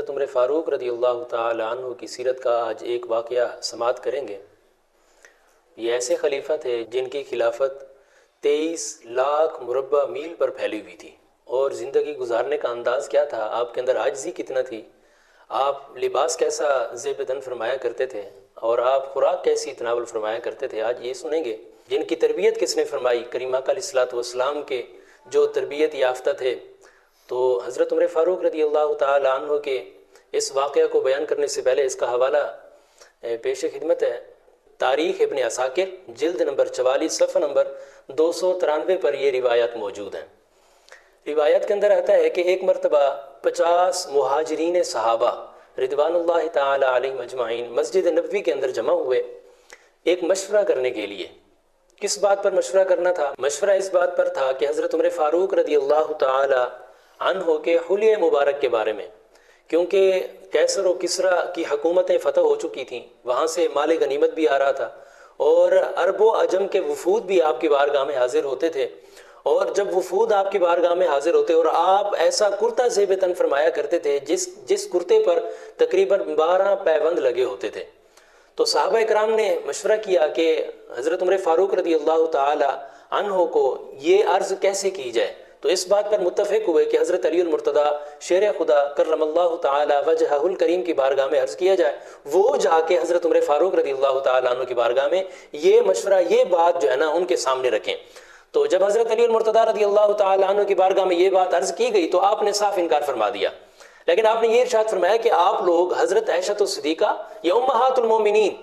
حضرت عمر فاروق رضی اللہ تعالی عنہ کی سیرت کا آج ایک واقعہ سماعت کریں گے۔ یہ ایسے خلیفہ تھے جن کی خلافت 23 لاکھ مربع میل پر پھیلی ہوئی تھی، اور زندگی گزارنے کا انداز کیا تھا، آپ کے اندر عاجزی کتنا تھی، آپ لباس کیسا زیب تن فرمایا کرتے تھے، اور آپ خوراک کیسی تناول فرمایا کرتے تھے، آج یہ سنیں گے۔ جن کی تربیت کس نے فرمائی، کریم آقا علیہ الصلوۃ والسلام کے جو تربیت یافتہ تھے۔ تو حضرت عمر فاروق رضی اللہ تعالی عنہ کے اس واقعہ کو بیان کرنے سے پہلے اس کا حوالہ پیش خدمت ہے۔ تاریخ ابن عساکر جلد نمبر 44 صفحہ نمبر 293 پر یہ روایات موجود ہیں۔ روایت کے اندر آتا ہے کہ ایک مرتبہ 50 مہاجرین صحابہ رضوان اللہ تعالی علیہم اجمعین مسجد نبوی کے اندر جمع ہوئے ایک مشورہ کرنے کے لیے۔ کس بات پر مشورہ کرنا تھا؟ مشورہ اس بات پر تھا کہ حضرت عمر فاروق رضی اللہ تعالی عنہ کے حلیہ مبارک کے بارے میں، کیونکہ کیسر و کسریٰ کی حکومتیں فتح ہو چکی تھیں، وہاں سے مال غنیمت بھی آ رہا تھا، اور عرب و عجم کے وفود بھی آپ کی بارگاہ میں حاضر ہوتے تھے، اور جب وفود آپ کی بارگاہ میں حاضر ہوتے اور آپ ایسا کرتا زیب تن فرمایا کرتے تھے جس کرتے پر تقریباً 12 پیوند لگے ہوتے تھے، تو صحابہ اکرام نے مشورہ کیا کہ حضرت عمر فاروق رضی اللہ تعالی عنہ کو یہ عرض کیسے کی جائے۔ تو اس بات پر متفق ہوئے کہ حضرت علی المرتضیٰ شیر خدا کرم اللہ تعالی وجہہ الکریم کی بارگاہ میں عرض کیا جائے، وہ جا کے حضرت عمر فاروق رضی اللہ تعالی عنہ کی بارگاہ میں یہ مشورہ، یہ بات جو ہے نا ان کے سامنے رکھیں۔ تو جب حضرت علی المرتضیٰ رضی اللہ تعالی عنہ کی بارگاہ میں یہ بات عرض کی گئی تو آپ نے صاف انکار فرما دیا، لیکن آپ نے یہ ارشاد فرمایا کہ آپ لوگ حضرت عائشہ الصدیقہ یا امہات المومنین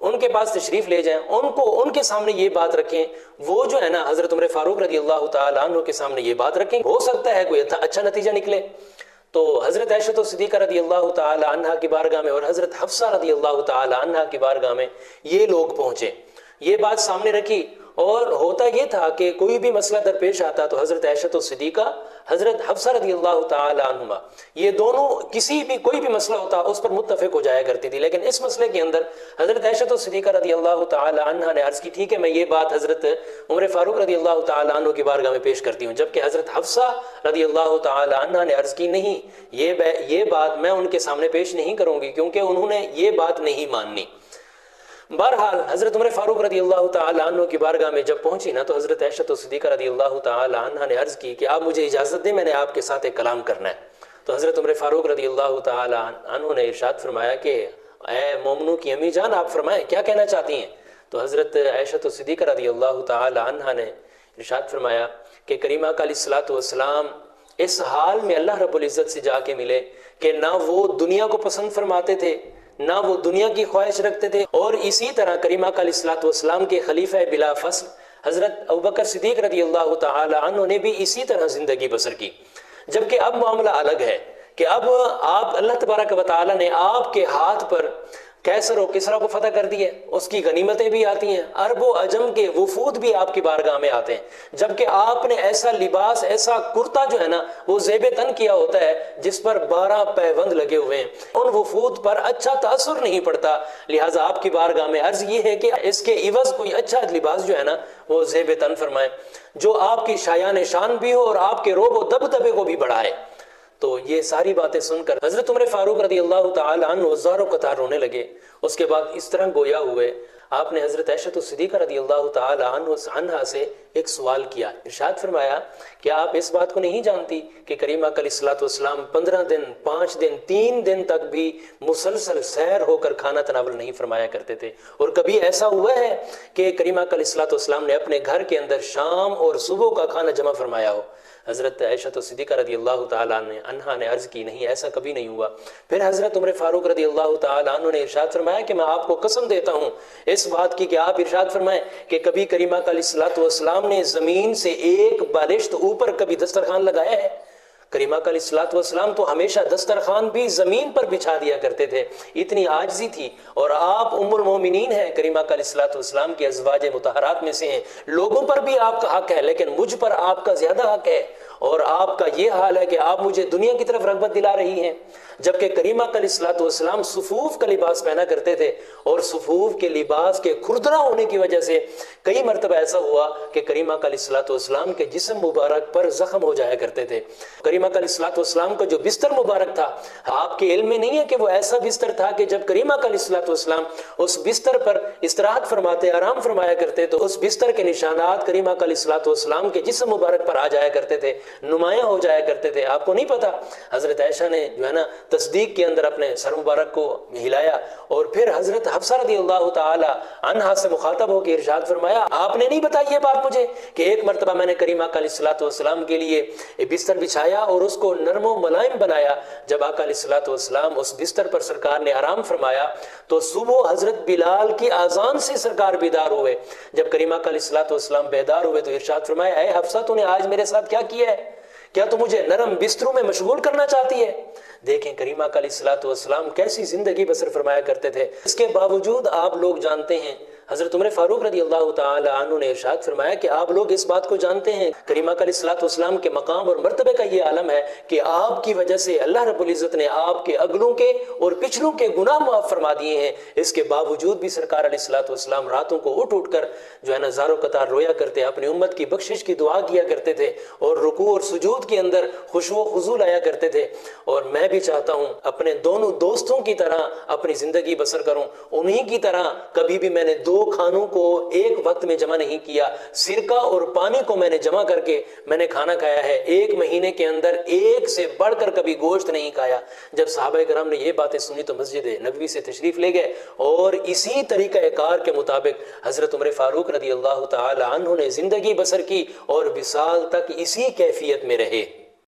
ان کے پاس تشریف لے جائیں، ان کے سامنے یہ بات رکھیں، وہ جو ہے نا حضرت عمر فاروق رضی اللہ تعالی عنہ کے سامنے یہ بات رکھیں، ہو سکتا ہے کوئی اچھا نتیجہ نکلے۔ تو حضرت عائشہ الصدیقہ رضی اللہ تعالی عنہ کی بارگاہ میں اور حضرت حفصہ رضی اللہ تعالی عنہ کی بارگاہ میں یہ لوگ پہنچے، یہ بات سامنے رکھی، اور ہوتا یہ تھا کہ کوئی بھی مسئلہ درپیش آتا تو حضرت عائشہ الصدیقہ حضرت حفصہ رضی اللہ تعالی عنہما یہ دونوں کوئی بھی مسئلہ ہوتا اس پر متفق ہو جایا کرتی تھی، لیکن اس مسئلے کے اندر حضرت عائشہ الصدیقہ رضی اللہ تعالی عنہ نے عرض کی ٹھیک ہے میں یہ بات حضرت عمر فاروق رضی اللہ تعالی عنہ کی بارگاہ میں پیش کرتی ہوں، جبکہ حضرت حفصہ رضی اللہ تعالی عنہ نے عرض کی نہیں، یہ بات میں ان کے سامنے پیش نہیں کروں گی کیونکہ انہوں نے یہ بات نہیں ماننی۔ بہرحال حضرت عمر فاروق رضی اللہ تعالی عنہ کی بارگاہ میں جب پہنچی نا تو حضرت عائشہ الصدیقہ رضی اللہ تعالی عنہ نے عرض کی کہ آپ مجھے اجازت دیں، میں نے آپ کے ساتھ ایک کلام کرنا ہے۔ تو حضرت عمر فاروق رضی اللہ تعالی عنہ نے ارشاد فرمایا کہ اے مومنوں کی امی جان، آپ فرمائیں کیا کہنا چاہتی ہیں۔ تو حضرت عائشہ الصدیقہ رضی اللہ تعالی عنہ نے ارشاد فرمایا کہ کریم آقا علیہ الصلوۃ والسلام اس حال میں اللہ رب العزت سے جا کے ملے کہ نہ وہ دنیا کو پسند فرماتے تھے، نہ وہ دنیا کی خواہش رکھتے تھے، اور اسی طرح کریم آقا علیہ الصلوۃ والسلام کے خلیفہ بلا فصل حضرت ابوبکر صدیق رضی اللہ تعالی عنہ نے بھی اسی طرح زندگی بسر کی، جبکہ اب معاملہ الگ ہے کہ اب آپ اللہ تبارک و تعالی نے آپ کے ہاتھ پر کیسر و کسریٰ کو فتح کر دی ہے، اس کی غنیمتیں بھی آتی ہیں، عرب و عجم کے وفود بھی آپ کی بارگاہ میں آتے ہیں، جبکہ آپ نے ایسا لباس، ایسا کرتا جو ہے نا وہ زیب تن کیا ہوتا ہے جس پر 12 پیوند لگے ہوئے ہیں، ان وفود پر اچھا تاثر نہیں پڑتا، لہٰذا آپ کی بارگاہ میں عرض یہ ہے کہ اس کے عوض کوئی اچھا لباس جو ہے نا وہ زیب تن فرمائیں جو آپ کی شایان شان بھی ہو اور آپ کے رعب و دبدبے کو بھی بڑھائے۔ تو یہ ساری باتیں سن کر حضرت عمر فاروق رضی اللہ تعالی عنہ زاروں قطار رونے لگے۔ اس کے بعد اس طرح گویا ہوئے، آپ نے حضرت عائشہ الصدیقہ رضی اللہ تعالی عنہ سے ایک سوال کیا، ارشاد فرمایا کہ آپ اس بات کو نہیں جانتی کہ کریم آقا علیہ الصلوۃ والسلام 15 دن 5 دن 3 دن تک بھی مسلسل سیر ہو کر کھانا تناول نہیں فرمایا کرتے تھے، اور کبھی ایسا ہوا ہے کہ کریم آقا علیہ الصلوۃ والسلام نے اپنے گھر کے اندر شام اور صبح کا کھانا جمع فرمایا ہو؟ حضرت عائشہ الصدیقہ رضی اللہ تعالی عنہ نے عرض کی نہیں، ایسا کبھی نہیں ہوا۔ پھر حضرت عمر فاروق رضی اللہ تعالی عنہ نے ارشاد فرمایا کہ میں آپ کو قسم دیتا ہوں اس بات کی کہ آپ ارشاد فرمائیں کہ کبھی کریم آقا علیہ الصلوۃ والسلام نے زمین سے ایک بالشت اوپر کبھی دسترخوان لگایا ہے؟ کریم آقا علیہ الصلوۃ والسلام تو ہمیشہ دسترخوان بھی زمین پر بچھا دیا کرتے تھے، اتنی عاجزی تھی، اور آپ ام المومنین ہیں، کریم آقا علیہ الصلوۃ والسلام کی ازواج مطہرات میں سے ہیں، لوگوں پر بھی آپ کا حق ہے لیکن مجھ پر آپ کا زیادہ حق ہے، اور آپ کا یہ حال ہے کہ آپ مجھے دنیا کی طرف رغبت دلا رہی ہیں، جبکہ کریم آقا علیہ الصلوۃ والسلام صفوف کا لباس پہنا کرتے تھے، اور صفوف کے لباس کے کھردرا ہونے کی وجہ سے کئی مرتبہ ایسا ہوا کہ کریم آقا علیہ الصلوۃ والسلام کے جسم مبارک پر زخم ہو جایا کرتے تھے۔ کریم آقا علیہ الصلوۃ والسلام کا جو بستر مبارک تھا، آپ کے علم میں نہیں ہے کہ وہ ایسا بستر تھا کہ جب کریم آقا علیہ الصلوۃ والسلام اس بستر پر استراحت فرماتے، آرام فرمایا کرتے، تو اس بستر کے نشانات کریم آقا علیہ الصلوۃ والسلام کے جسم مبارک پر آ جایا کرتے تھے، نمایاں ہو جایا کرتے تھے۔ آپ کو نہیں پتا؟ حضرت عائشہ نے جو ہے نا تصدیق کے اندر اپنے سر مبارک کو ہلایا، اور پھر حضرت حفصہ رضی اللہ تعالی عنہا سے مخاطب ہو کے ارشاد فرمایا، آپ نے نہیں بتائی یہ بات مجھے کہ ایک مرتبہ میں نے کریم آقا علیہ الصلوۃ والسلام کے لیے بستر بچھایا اور اس کو نرم و ملائم بنایا۔ جب آقا علیہ الصلوۃ والسلام اس بستر پر سرکار نے آرام فرمایا تو صبح حضرت بلال کی اذان سے سرکار بیدار ہوئے۔ جب کریم آقا علیہ الصلوۃ والسلام بیدار ہوئے تو ارشاد فرمایا، اے حفصہ تو نے آج میرے ساتھ کیا کیا ہے؟ کیا تو مجھے نرم بستروں میں مشغول کرنا چاہتی ہے؟ دیکھیں کریم آقا علیہ الصلوۃ والسلام کیسی زندگی بسر فرمایا کرتے تھے۔ اس کے باوجود آپ لوگ جانتے ہیں، حضرت عمر فاروق رضی اللہ تعالی عنہ نے ارشاد فرمایا کہ آپ لوگ اس بات کو جانتے ہیں، کریم آقا علیہ الصلوۃ والسلام کے مقام اور مرتبے کا یہ عالم ہے کہ آپ کی وجہ سے اللہ رب العزت نے آپ کے اگلوں کے اور پچھلوں کے گناہ معاف فرما دیے ہیں۔ اس کے باوجود بھی سرکار علیہ الصلوۃ والسلام راتوں کو اٹھ کر جو ہے نا زار و قطار رویا کرتے، اپنی امت کی بخشش کی دعا کیا کرتے تھے، اور رکوع اور سجود کے اندر خشوع و خضوع لایا کرتے تھے۔ اور میں بھی چاہتا ہوں اپنے دونوں دوستوں کی طرح اپنی زندگی بسر کروں، انہی کی طرح کبھی بھی میں نے دو کھانوں کو ایک وقت میں جمع نہیں کیا، سرکہ اور پانی کو میں نے جمع کر کے میں نے کھانا کھایا ہے، ایک مہینے کے اندر ایک سے بڑھ کر کبھی گوشت نہیں کھایا۔ جب صحابہ کرام نے یہ باتیں سنی تو مسجد نبوی سے تشریف لے گئے، اور اسی طریقہ کار کے مطابق حضرت عمر فاروق رضی اللہ تعالی عنہ نے زندگی بسر کی، اور وصال تک اسی کیفیت میں رہے۔